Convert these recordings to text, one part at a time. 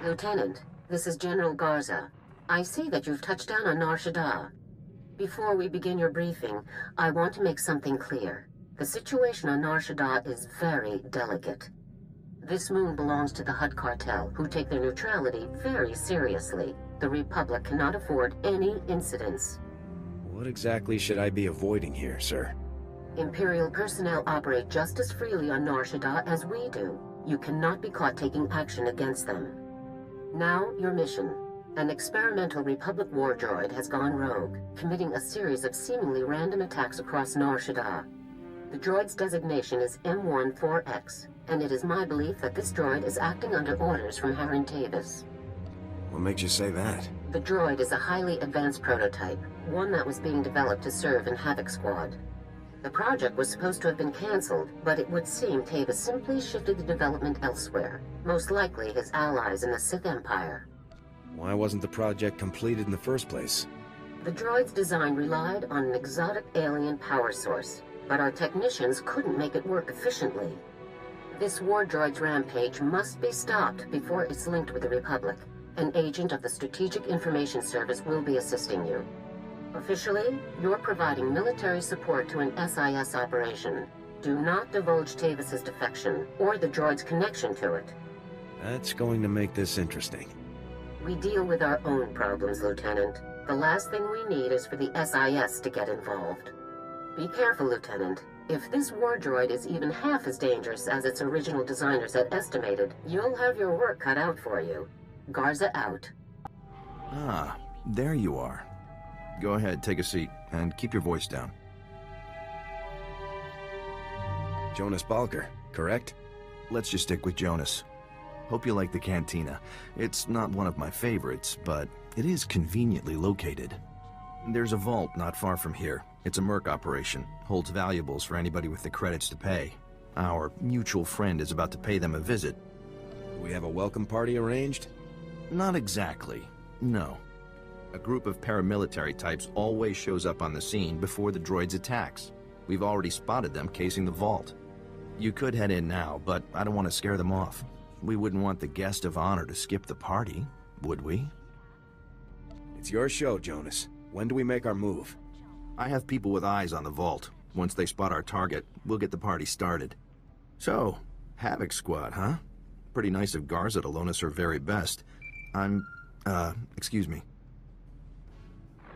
Lieutenant, this is General Garza. I see that you've touched down on Shaddaa. Before we begin your briefing, I want to make something clear. The situation on Shaddaa is very delicate. This moon belongs to the Hutt cartel, who take their neutrality very seriously. The Republic cannot afford any incidents. What exactly should I be avoiding here, sir? Imperial personnel operate just as freely on Shaddaa as we do. You cannot be caught taking action against them. Now, your mission. An experimental Republic war droid has gone rogue, committing a series of seemingly random attacks across Shaddaa. The droid's designation is M14X, and it is my belief that this droid is acting under orders from Harren Tavis. What makes you say that? The droid is a highly advanced prototype, one that was being developed to serve in Havoc Squad. The project was supposed to have been cancelled, but it would seem Tavis simply shifted the development elsewhere, most likely his allies in the Sith Empire. Why wasn't the project completed in the first place? The droid's design relied on an exotic alien power source, but our technicians couldn't make it work efficiently. This war droid's rampage must be stopped before it's linked with the Republic. An agent of the Strategic Information Service will be assisting you. Officially, you're providing military support to an SIS operation. Do not divulge Tavis's defection, or the droid's connection to it. That's going to make this interesting. We deal with our own problems, Lieutenant. The last thing we need is for the SIS to get involved. Be careful, Lieutenant. If this war droid is even half as dangerous as its original designers had estimated, you'll have your work cut out for you. Garza out. Ah, there you are. Go ahead, take a seat, and keep your voice down. Jonas Balker, correct? Let's just stick with Jonas. Hope you like the cantina. It's not one of my favorites, but it is conveniently located. There's a vault not far from here. It's a merc operation. Holds valuables for anybody with the credits to pay. Our mutual friend is about to pay them a visit. Do we have a welcome party arranged? Not exactly, no. A group of paramilitary types always shows up on the scene before the droid's attacks. We've already spotted them casing the vault. You could head in now, but I don't want to scare them off. We wouldn't want the guest of honor to skip the party, would we? It's your show, Jonas. When do we make our move? I have people with eyes on the vault. Once they spot our target, we'll get the party started. So, Havoc Squad, huh? Pretty nice of Garza to loan us her very best. Excuse me.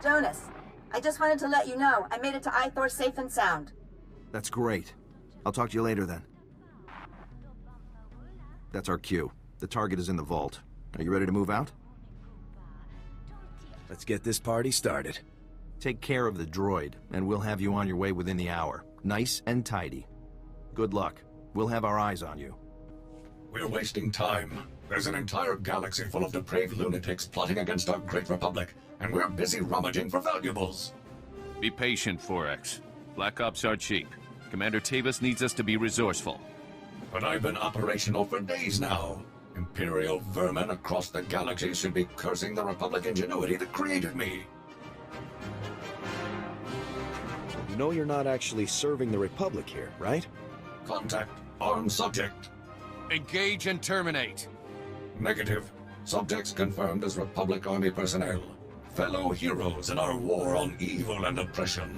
Jonas, I just wanted to let you know I made it to SWTOR safe and sound. That's great. I'll talk to you later then. That's our cue. The target is in the vault. Are you ready to move out? Let's get this party started. Take care of the droid, and we'll have you on your way within the hour. Nice and tidy. Good luck. We'll have our eyes on you. We're wasting time. There's an entire galaxy full of depraved lunatics plotting against our great republic, and we're busy rummaging for valuables. Be patient, 4X. Black Ops are cheap. Commander Tavis needs us to be resourceful. But I've been operational for days now. Imperial vermin across the galaxy should be cursing the Republic ingenuity that created me. You know you're not actually serving the Republic here, right? Contact. Armed subject. Engage and terminate. Negative. Subjects confirmed as Republic Army personnel. Fellow heroes in our war on evil and oppression.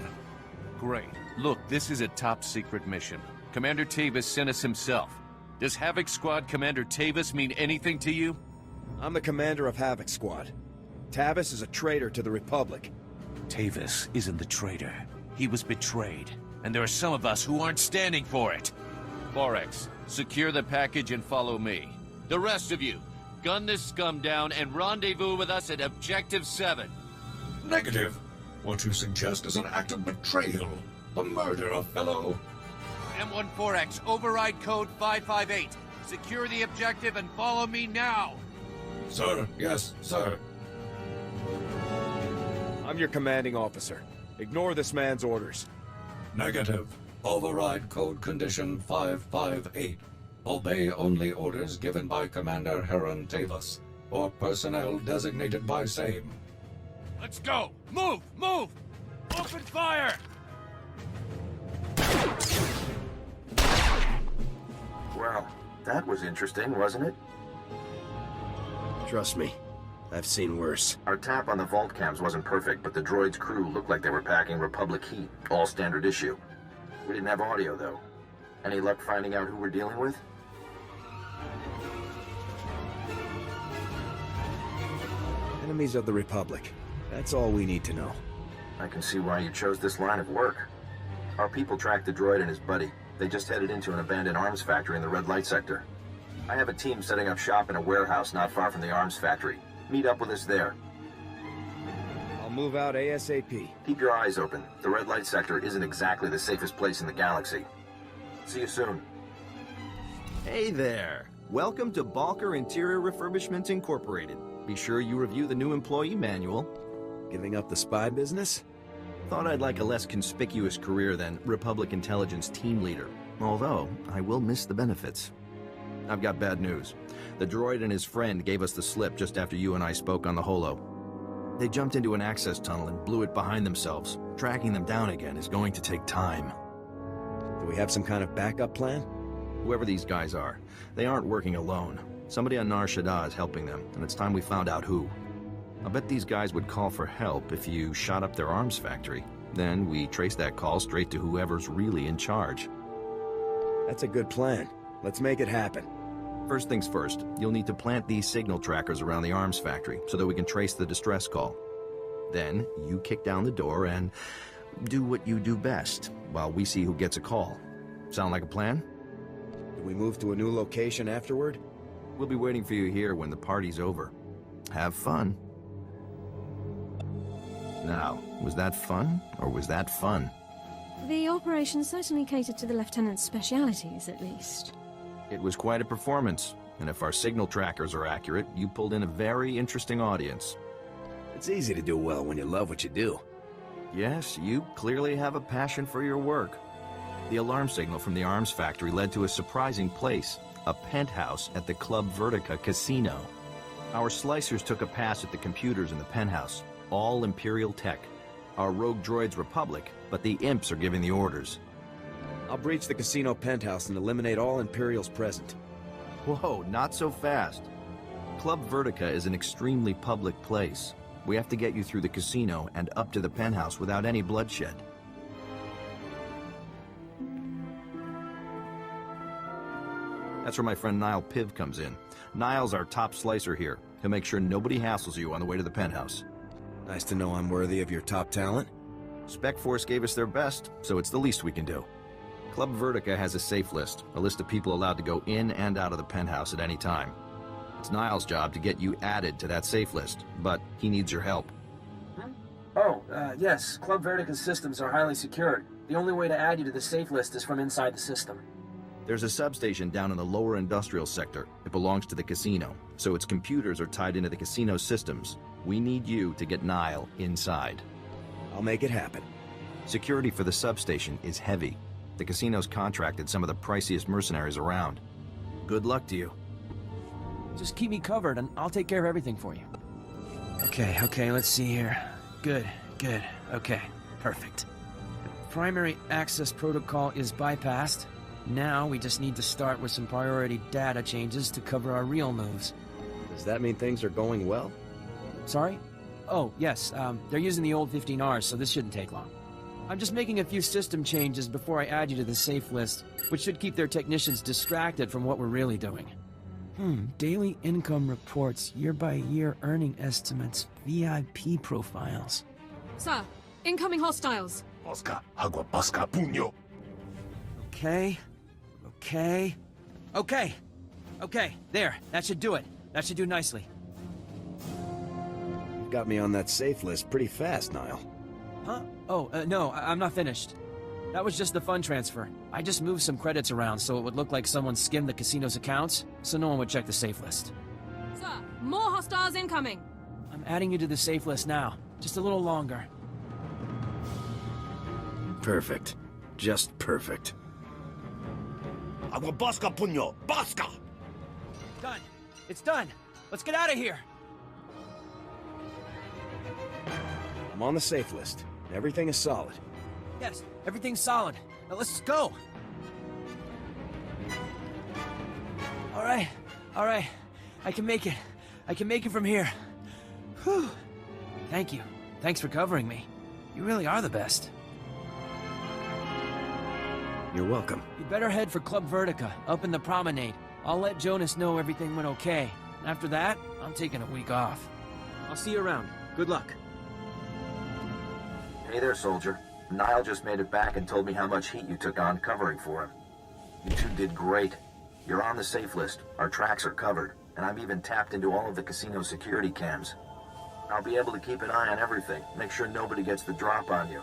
Great. Look, this is a top-secret mission. Commander Tavis sent us himself. Does Havoc Squad Commander Tavis mean anything to you? I'm the commander of Havoc Squad. Tavis is a traitor to the Republic. Tavis isn't the traitor. He was betrayed. And there are some of us who aren't standing for it. 4X, secure the package and follow me. The rest of you, gun this scum down and rendezvous with us at Objective 7. Negative. What you suggest is an act of betrayal. The murder of fellow... M14X, override code 558. Secure the objective and follow me now. Sir, yes, sir. I'm your commanding officer. Ignore this man's orders. Negative. Override code condition 558. Obey only orders given by Commander Harren Tavis, or personnel designated by same. Let's go! Move! Move! Open fire! Well, that was interesting, wasn't it? Trust me, I've seen worse. Our tap on the vault cams wasn't perfect, but the droid's crew looked like they were packing Republic heat, all standard issue. We didn't have audio, though. Any luck finding out who we're dealing with? Enemies of the Republic. That's all we need to know. I can see why you chose this line of work. Our people tracked the droid and his buddy. They just headed into an abandoned arms factory in the red light sector. I have a team setting up shop in a warehouse not far from the arms factory. Meet up with us there. I'll move out ASAP. Keep your eyes open. The red light sector isn't exactly the safest place in the galaxy. See you soon. Hey there. Welcome to Balker Interior Refurbishments Incorporated. Be sure you review the new employee manual. Giving up the spy business? Thought I'd like a less conspicuous career than Republic Intelligence Team Leader. Although, I will miss the benefits. I've got bad news. The droid and his friend gave us the slip just after you and I spoke on the holo. They jumped into an access tunnel and blew it behind themselves. Tracking them down again is going to take time. Do we have some kind of backup plan? Whoever these guys are, they aren't working alone. Somebody on Shaddaa is helping them, and it's time we found out who. I bet these guys would call for help if you shot up their arms factory. Then we trace that call straight to whoever's really in charge. That's a good plan. Let's make it happen. First things first, you'll need to plant these signal trackers around the arms factory so that we can trace the distress call. Then, you kick down the door and do what you do best, while we see who gets a call. Sound like a plan? Do we move to a new location afterward? We'll be waiting for you here when the party's over. Have fun. Now, was that fun, or was that fun? The operation certainly catered to the Lieutenant's specialities, at least. It was quite a performance, and if our signal trackers are accurate, you pulled in a very interesting audience. It's easy to do well when you love what you do. Yes, you clearly have a passion for your work. The alarm signal from the arms factory led to a surprising place, a penthouse at the Club Vertica casino. Our slicers took a pass at the computers in the penthouse, all Imperial tech. Our rogue droid's Republic, but the imps are giving the orders. I'll breach the casino penthouse and eliminate all Imperials present. Whoa, not so fast. Club Vertica is an extremely public place. We have to get you through the casino and up to the penthouse without any bloodshed. That's where my friend Niall Piv comes in. Niall's our top slicer here. He'll make sure nobody hassles you on the way to the penthouse. Nice to know I'm worthy of your top talent. Spec Force gave us their best, so it's the least we can do. Club Vertica has a safe list, a list of people allowed to go in and out of the penthouse at any time. It's Niall's job to get you added to that safe list, but he needs your help. Yes. Club Vertica's systems are highly secured. The only way to add you to the safe list is from inside the system. There's a substation down in the lower industrial sector. It belongs to the casino, so its computers are tied into the casino systems. We need you to get Niall inside. I'll make it happen. Security for the substation is heavy. The casino's contracted some of the priciest mercenaries around. Good luck to you. Just keep me covered and I'll take care of everything for you. Okay, let's see here. Good. Okay, perfect. Primary access protocol is bypassed. Now we just need to start with some priority data changes to cover our real moves. Does that mean things are going well? Sorry? Oh, yes, they're using the old 15Rs, so this shouldn't take long. I'm just making a few system changes before I add you to the safe list, which should keep their technicians distracted from what we're really doing. Daily income reports, year-by-year earning estimates, VIP profiles. Sir, incoming hostiles. Oscar, agua pasca puño. Okay, there, that should do it. That should do nicely. You've got me on that safe list pretty fast, Niall. Huh? No, I'm not finished. That was just the fund transfer. I just moved some credits around so it would look like someone skimmed the casino's accounts, so no one would check the safe list. Sir, more hostiles incoming. I'm adding you to the safe list now. Just a little longer. Perfect. Just perfect. Agua pasca puño, pasca! Done. It's done. Let's get out of here. I'm on the safe list. Everything is solid. Yes, everything's solid. Now let's go. All right. I can make it. I can make it from here. Whew. Thank you. Thanks for covering me. You really are the best. You're welcome. You better head for Club Vertica, up in the promenade. I'll let Jonas know everything went okay. After that, I'm taking a week off. I'll see you around. Good luck. Hey there, soldier. Niall just made it back and told me how much heat you took on covering for him. You two did great. You're on the safe list, our tracks are covered, and I've even tapped into all of the casino security cams. I'll be able to keep an eye on everything, make sure nobody gets the drop on you.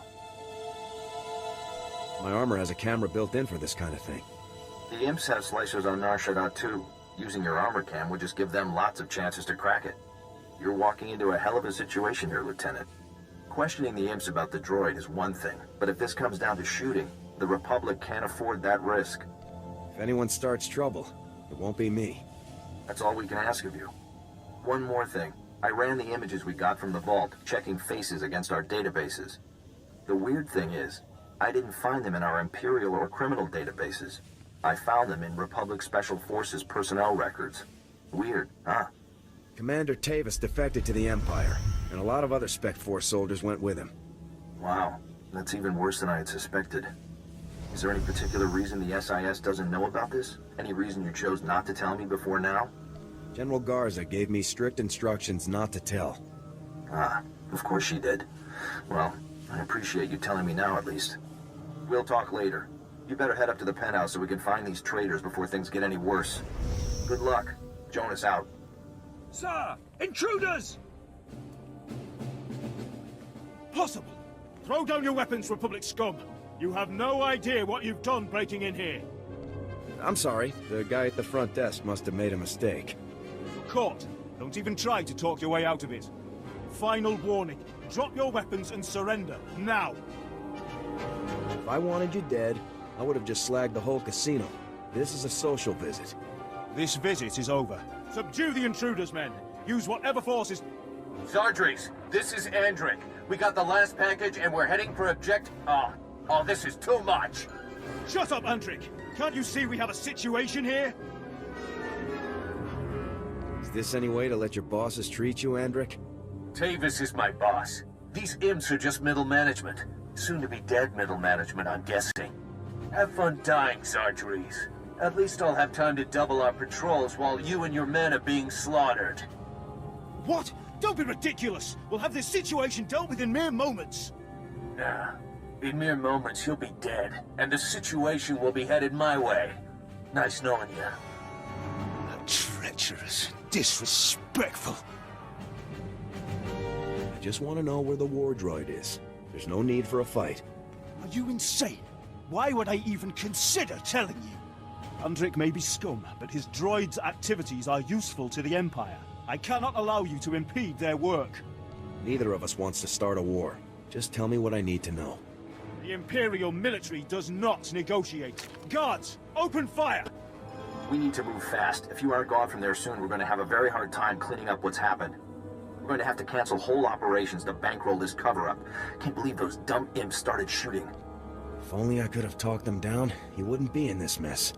My armor has a camera built in for this kind of thing. The imps have slicers on Shaddaa too. Using your armor cam would just give them lots of chances to crack it. You're walking into a hell of a situation here, Lieutenant. Questioning the imps about the droid is one thing, but if this comes down to shooting, the Republic can't afford that risk. If anyone starts trouble, it won't be me. That's all we can ask of you. One more thing. I ran the images we got from the vault, checking faces against our databases. The weird thing is, I didn't find them in our Imperial or criminal databases. I found them in Republic Special Forces personnel records. Weird, huh? Commander Tavis defected to the Empire, and a lot of other Spec Force soldiers went with him. Wow, that's even worse than I had suspected. Is there any particular reason the SIS doesn't know about this? Any reason you chose not to tell me before now? General Garza gave me strict instructions not to tell. Ah, of course she did. Well, I appreciate you telling me now at least. We'll talk later. You better head up to the penthouse so we can find these traitors before things get any worse. Good luck. Jonas out. Sir! Intruders! Possible. Throw down your weapons, Republic scum. You have no idea what you've done breaking in here. I'm sorry. The guy at the front desk must have made a mistake. You're caught. Don't even try to talk your way out of it. Final warning. Drop your weapons and surrender, now. If I wanted you dead, I would have just slagged the whole casino. This is a social visit. This visit is over. Subdue the intruders, men. Use whatever forces... Zardries, this is Andric. We got the last package and we're heading for Oh, this is too much. Shut up, Andric. Can't you see we have a situation here? Is this any way to let your bosses treat you, Andric? Tavis is my boss. These imps are just middle management. Soon to be dead middle management, I'm guessing. Have fun dying, Zardries. At least I'll have time to double our patrols while you and your men are being slaughtered. What? Don't be ridiculous! We'll have this situation dealt with in mere moments! Nah. In mere moments, you'll be dead, and the situation will be headed my way. Nice knowing you. Treacherous, disrespectful. I just want to know where the war droid is. There's no need for a fight. Are you insane? Why would I even consider telling you? Andric may be scum, but his droid's activities are useful to the Empire. I cannot allow you to impede their work. Neither of us wants to start a war. Just tell me what I need to know. The Imperial military does not negotiate. Guards, open fire! We need to move fast. If you aren't gone from there soon, we're going to have a very hard time cleaning up what's happened. We're going to have to cancel whole operations to bankroll this cover-up. Can't believe those dumb imps started shooting. If only I could have talked them down, he wouldn't be in this mess.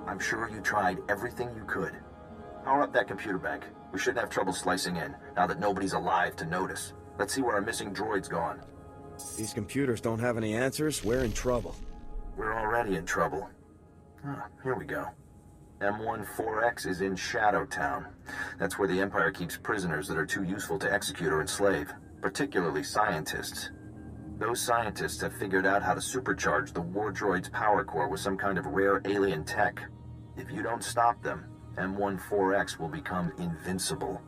I'm sure you tried everything you could. Power up that computer bank. We shouldn't have trouble slicing in, now that nobody's alive to notice. Let's see where our missing droid's gone. These computers don't have any answers, we're in trouble. We're already in trouble. Here we go. M14X is in Shadowtown. That's where the Empire keeps prisoners that are too useful to execute or enslave, particularly scientists. Those scientists have figured out how to supercharge the war droid's power core with some kind of rare alien tech. If you don't stop them, M14X will become invincible.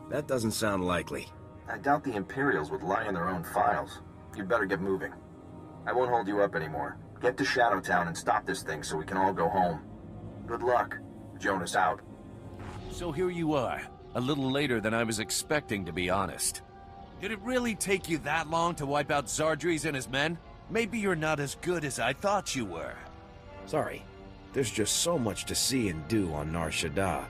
That doesn't sound likely. I doubt the Imperials would lie in their own files. You'd better get moving. I won't hold you up anymore. Get to Shadowtown and stop this thing so we can all go home. Good luck. Jonas out. So here you are. A little later than I was expecting, to be honest. Did it really take you that long to wipe out Zardries and his men? Maybe you're not as good as I thought you were. Sorry. There's just so much to see and do on Nar Shaddaa.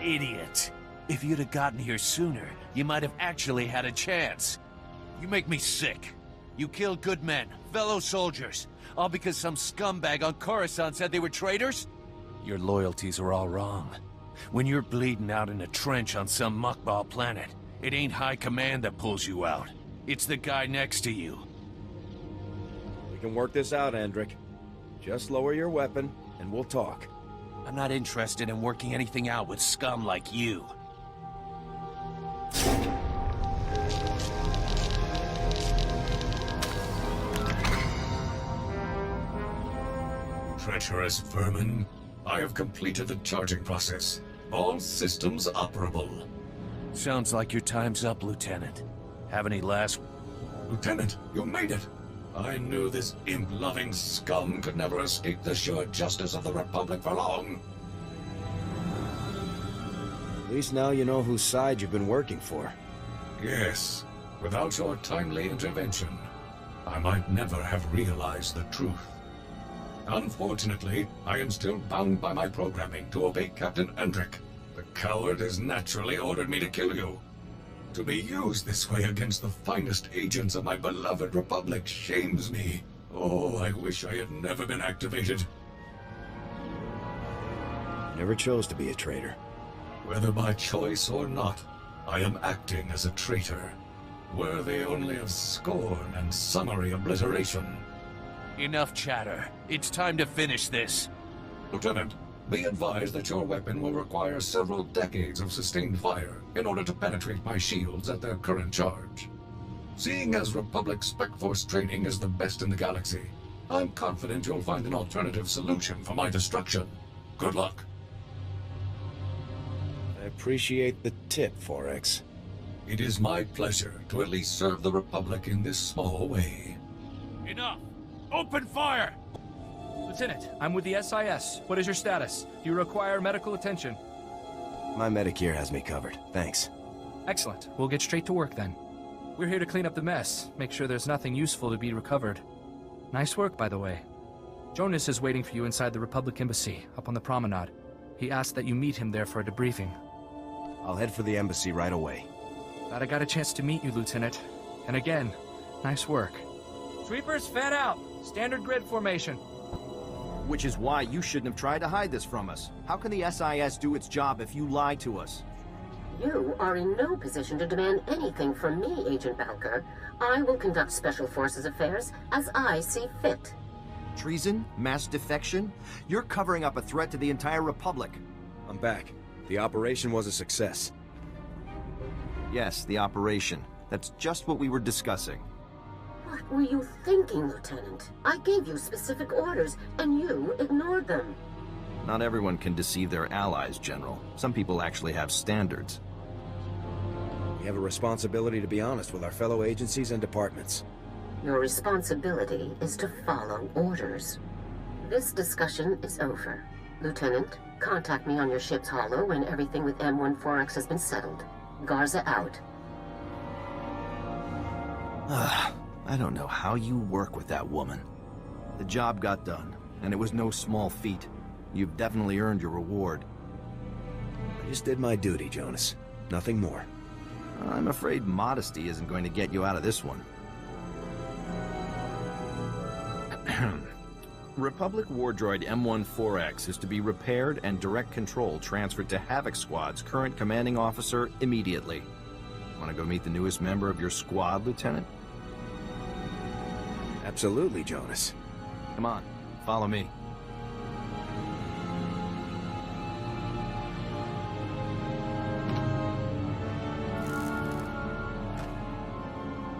Idiot. If you'd have gotten here sooner, you might have actually had a chance. You make me sick. You killed good men, fellow soldiers, all because some scumbag on Coruscant said they were traitors? Your loyalties are all wrong. When you're bleeding out in a trench on some muckball planet, it ain't high command that pulls you out. It's the guy next to you. We can work this out, Hendrik. Just lower your weapon, and we'll talk. I'm not interested in working anything out with scum like you. Treacherous vermin. I have completed the charging process. All systems operable. Sounds like your time's up, Lieutenant. Have any last... Lieutenant, you made it. I knew this imp-loving scum could never escape the sure justice of the Republic for long. At least now you know whose side you've been working for. Yes. Without your timely intervention, I might never have realized the truth. Unfortunately, I am still bound by my programming to obey Captain Hendrik. The coward has naturally ordered me to kill you. To be used this way against the finest agents of my beloved Republic shames me. Oh, I wish I had never been activated. You never chose to be a traitor. Whether by choice or not, I am acting as a traitor, worthy only of scorn and summary obliteration. Enough chatter. It's time to finish this. Lieutenant, be advised that your weapon will require several decades of sustained fire in order to penetrate my shields at their current charge. Seeing as Republic Spec Force training is the best in the galaxy, I'm confident you'll find an alternative solution for my destruction. Good luck. I appreciate the tip, 4X. It is my pleasure to at least serve the Republic in this small way. Enough! Open fire! Lieutenant, I'm with the SIS. What is your status? Do you require medical attention? My Medicare has me covered. Thanks. Excellent. We'll get straight to work then. We're here to clean up the mess, make sure there's nothing useful to be recovered. Nice work, by the way. Jonas is waiting for you inside the Republic Embassy, up on the promenade. He asked that you meet him there for a debriefing. I'll head for the embassy right away. Glad I got a chance to meet you, Lieutenant. And again, nice work. Sweepers, fan out! Standard grid formation. Which is why you shouldn't have tried to hide this from us. How can the SIS do its job if you lie to us? You are in no position to demand anything from me, Agent Balker. I will conduct Special Forces affairs as I see fit. Treason? Mass defection? You're covering up a threat to the entire Republic. I'm back. The operation was a success. Yes, the operation. That's just what we were discussing. What were you thinking, Lieutenant? I gave you specific orders, and you ignored them. Not everyone can deceive their allies, General. Some people actually have standards. We have a responsibility to be honest with our fellow agencies and departments. Your responsibility is to follow orders. This discussion is over. Lieutenant, contact me on your ship's holo when everything with M14X has been settled. Garza out. I don't know how you work with that woman. The job got done, and it was no small feat. You've definitely earned your reward. I just did my duty, Jonas. Nothing more. I'm afraid modesty isn't going to get you out of this one. Republic war droid M14X is to be repaired and direct control transferred to Havoc Squad's current commanding officer immediately. Want to go meet the newest member of your squad, Lieutenant? Absolutely, Jonas. Come on, follow me.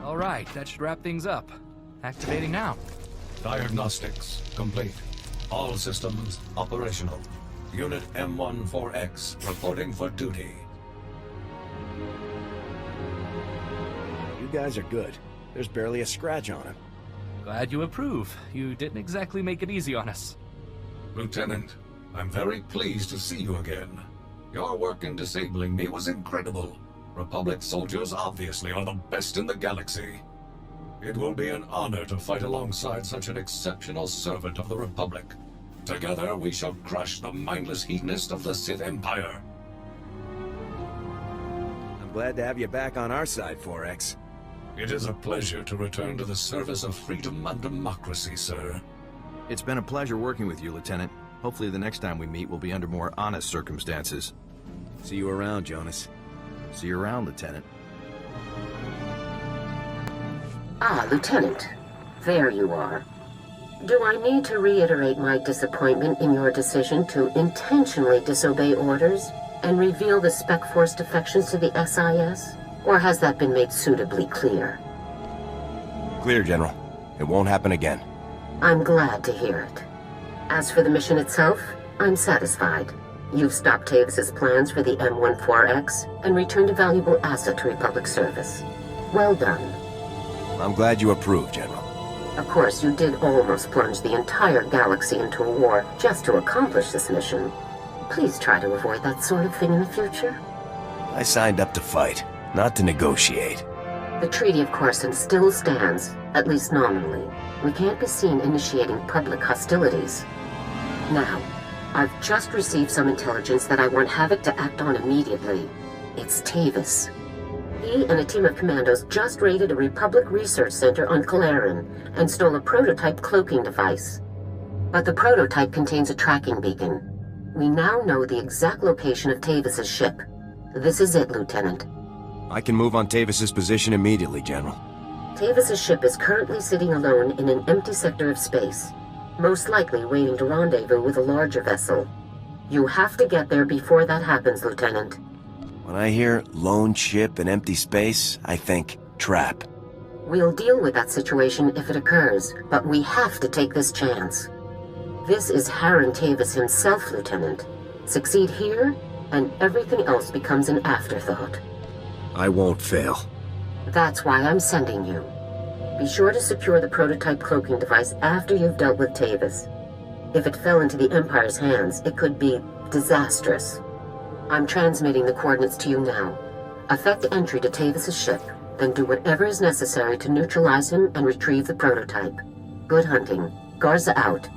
All right, that should wrap things up. Activating now. Diagnostics complete. All systems operational. Unit M14X reporting for duty. You guys are good. There's barely a scratch on him. Glad you approve. You didn't exactly make it easy on us. Lieutenant, I'm very pleased to see you again. Your work in disabling me was incredible. Republic soldiers obviously are the best in the galaxy. It will be an honor to fight alongside such an exceptional servant of the Republic. Together we shall crush the mindless hedonist of the Sith Empire. I'm glad to have you back on our side, 4X. It is a pleasure to return to the service of freedom and democracy, sir. It's been a pleasure working with you, Lieutenant. Hopefully the next time we meet will be under more honest circumstances. See you around, Jonas. See you around, Lieutenant. Ah, Lieutenant. There you are. Do I need to reiterate my disappointment in your decision to intentionally disobey orders and reveal the Spec Force defections to the SIS? Or has that been made suitably clear? Clear, General. It won't happen again. I'm glad to hear it. As for the mission itself, I'm satisfied. You've stopped Tavis's plans for the M14X and returned a valuable asset to Republic service. Well done. I'm glad you approve, General. Of course, you did almost plunge the entire galaxy into a war just to accomplish this mission. Please try to avoid that sort of thing in the future. I signed up to fight, not to negotiate. The Treaty of Coruscant still stands, at least nominally. We can't be seen initiating public hostilities. Now, I've just received some intelligence that I want Havoc to act on immediately. It's Tavis. He and a team of commandos just raided a Republic research center on Calaran and stole a prototype cloaking device. But the prototype contains a tracking beacon. We now know the exact location of Tavis's ship. This is it, Lieutenant. I can move on Tavis's position immediately, General. Tavis's ship is currently sitting alone in an empty sector of space, most likely waiting to rendezvous with a larger vessel. You have to get there before that happens, Lieutenant. When I hear lone ship and empty space, I think trap. We'll deal with that situation if it occurs, but we have to take this chance. This is Harren Tavis himself, Lieutenant. Succeed here, and everything else becomes an afterthought. I won't fail. That's why I'm sending you. Be sure to secure the prototype cloaking device after you've dealt with Tavis. If it fell into the Empire's hands, it could be disastrous. I'm transmitting the coordinates to you now. Effect entry to Tavis's ship, then do whatever is necessary to neutralize him and retrieve the prototype. Good hunting. Garza out.